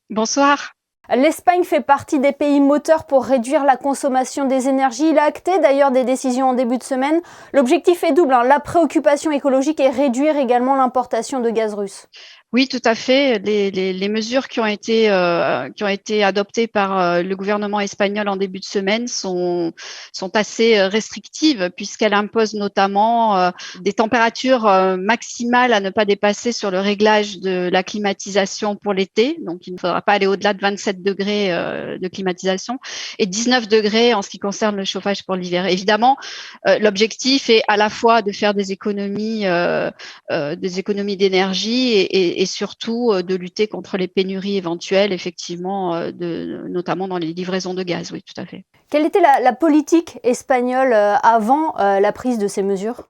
Bonsoir. L'Espagne fait partie des pays moteurs pour réduire la consommation des énergies. Il a acté d'ailleurs des décisions en début de semaine. L'objectif est double, la préoccupation écologique et réduire également l'importation de gaz russe. Oui, tout à fait. Les mesures qui ont été adoptées par le gouvernement espagnol en début de semaine sont assez restrictives puisqu'elles imposent notamment des températures maximales à ne pas dépasser sur le réglage de la climatisation pour l'été. Donc, il ne faudra pas aller au-delà de 27 degrés de climatisation et 19 degrés en ce qui concerne le chauffage pour l'hiver. Évidemment, l'objectif est à la fois de faire des économies d'énergie et surtout de lutter contre les pénuries éventuelles, effectivement, notamment dans les livraisons de gaz. Oui, tout à fait. Quelle était la politique espagnole avant la prise de ces mesures ?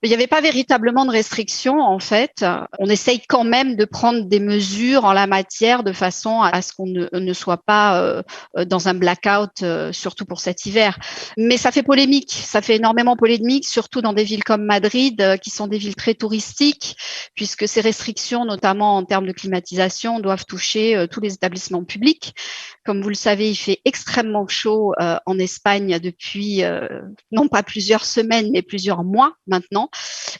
Il n'y avait pas véritablement de restrictions, en fait. On essaye quand même de prendre des mesures en la matière de façon à ce qu'on ne soit pas dans un blackout, surtout pour cet hiver. Mais ça fait polémique, ça fait énormément polémique, surtout dans des villes comme Madrid, qui sont des villes très touristiques, puisque ces restrictions, notamment en termes de climatisation, doivent toucher tous les établissements publics. Comme vous le savez, il fait extrêmement chaud en Espagne depuis non pas plusieurs semaines, mais plusieurs mois maintenant.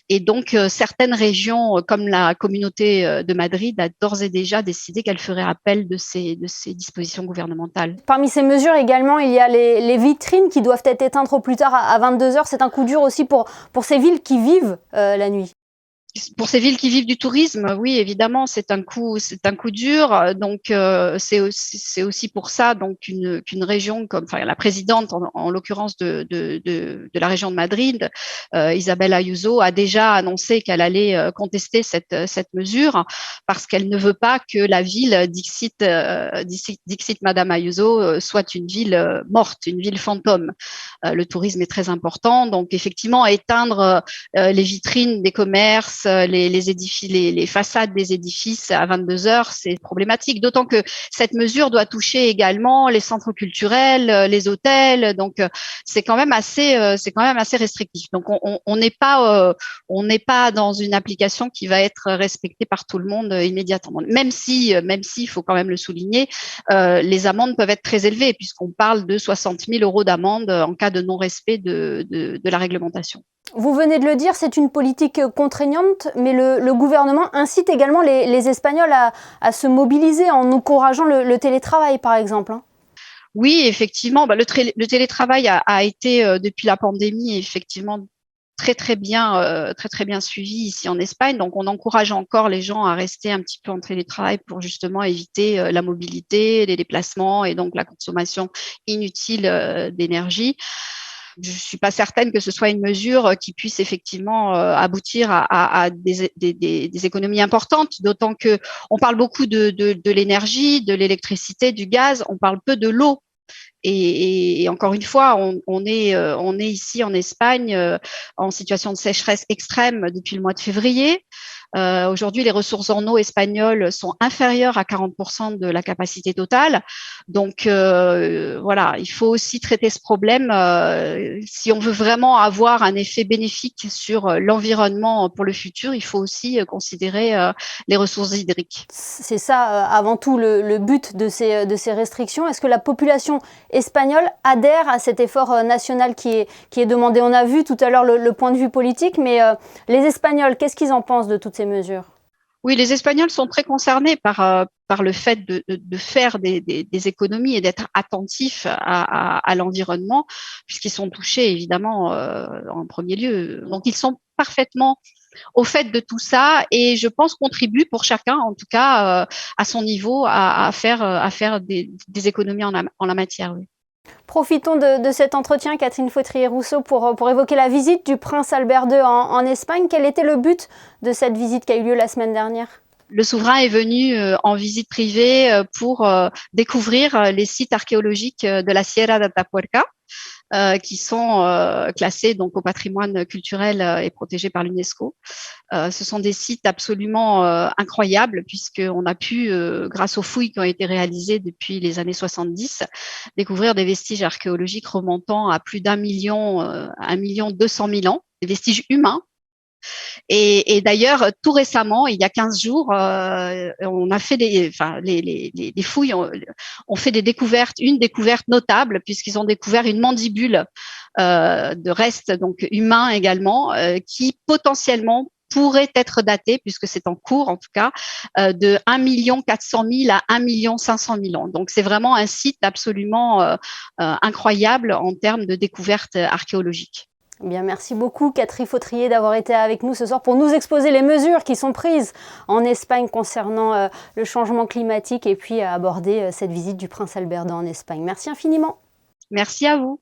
Et donc, certaines régions, comme la communauté de Madrid, a d'ores et déjà décidé qu'elle ferait appel de ces dispositions gouvernementales. Parmi ces mesures également, il y a les vitrines qui doivent être éteintes au plus tard à 22 heures. C'est un coup dur aussi pour ces villes qui vivent la nuit. Pour ces villes qui vivent du tourisme, oui, évidemment, c'est un coup dur. Donc, c'est aussi pour ça donc qu'une région comme, enfin, la présidente en l'occurrence de la région de Madrid, Isabel Ayuso, a déjà annoncé qu'elle allait contester cette mesure parce qu'elle ne veut pas que la ville, dixit Madame Ayuso, soit une ville morte, une ville fantôme. Le tourisme est très important, donc effectivement, éteindre les vitrines des commerces, les façades des édifices à 22 heures, c'est problématique. D'autant que cette mesure doit toucher également les centres culturels, les hôtels. Donc, c'est quand même assez restrictif. Donc, on n'est pas dans une application qui va être respectée par tout le monde immédiatement. Même si, il faut quand même le souligner, les amendes peuvent être très élevées puisqu'on parle de 60 000 € d'amende en cas de non-respect de la réglementation. Vous venez de le dire, c'est une politique contraignante, mais le gouvernement incite également les Espagnols à se mobiliser en encourageant le télétravail, par exemple. Oui, effectivement, le télétravail a été, depuis la pandémie, effectivement, très bien suivi ici en Espagne. Donc, on encourage encore les gens à rester un petit peu en télétravail pour justement éviter la mobilité, les déplacements et donc la consommation inutile d'énergie. Je ne suis pas certaine que ce soit une mesure qui puisse effectivement aboutir à des économies importantes, d'autant qu'on parle beaucoup de l'énergie, de l'électricité, du gaz, on parle peu de l'eau. Et encore une fois, on est ici en Espagne en situation de sécheresse extrême depuis le mois de février. Aujourd'hui, les ressources en eau espagnoles sont inférieures à 40% de la capacité totale. Donc, voilà, il faut aussi traiter ce problème si on veut vraiment avoir un effet bénéfique sur l'environnement pour le futur. Il faut aussi considérer les ressources hydriques. C'est ça, avant tout, le but de ces restrictions. Est-ce que la population espagnole adhère à cet effort national qui est demandé ? On a vu tout à l'heure le point de vue politique, mais les Espagnols, qu'est-ce qu'ils en pensent de toutes ces mesures ? Oui, les Espagnols sont très concernés par le fait de faire des économies et d'être attentifs à l'environnement, puisqu'ils sont touchés évidemment en premier lieu. Donc, ils sont parfaitement au fait de tout ça et je pense contribuent pour chacun, en tout cas à son niveau, à faire des économies en la matière. Oui. Profitons de cet entretien, Catherine Fautrier-Rousseau, pour évoquer la visite du prince Albert II en Espagne. Quel était le but de cette visite qui a eu lieu la semaine dernière ? Le souverain est venu en visite privée pour découvrir les sites archéologiques de la Sierra d'Atapuerca, qui sont classés donc au patrimoine culturel et protégés par l'UNESCO. Ce sont des sites absolument incroyables puisqu'on a pu, grâce aux fouilles qui ont été réalisées depuis les années 70, découvrir des vestiges archéologiques remontant à plus d'1 million, 1 200 000 ans, des vestiges humains. Et d'ailleurs, tout récemment, il y a 15 jours, on a fait les fouilles ont fait une découverte notable, puisqu'ils ont découvert une mandibule de restes donc humains également, qui potentiellement pourrait être datée, puisque c'est en cours en tout cas, de 1 400 000 à 1 500 000 ans. Donc c'est vraiment un site absolument incroyable en termes de découverte archéologique. Eh bien, merci beaucoup Catherine Fautrier d'avoir été avec nous ce soir pour nous exposer les mesures qui sont prises en Espagne concernant le changement climatique et puis à aborder cette visite du prince Albert II en Espagne. Merci infiniment. Merci à vous.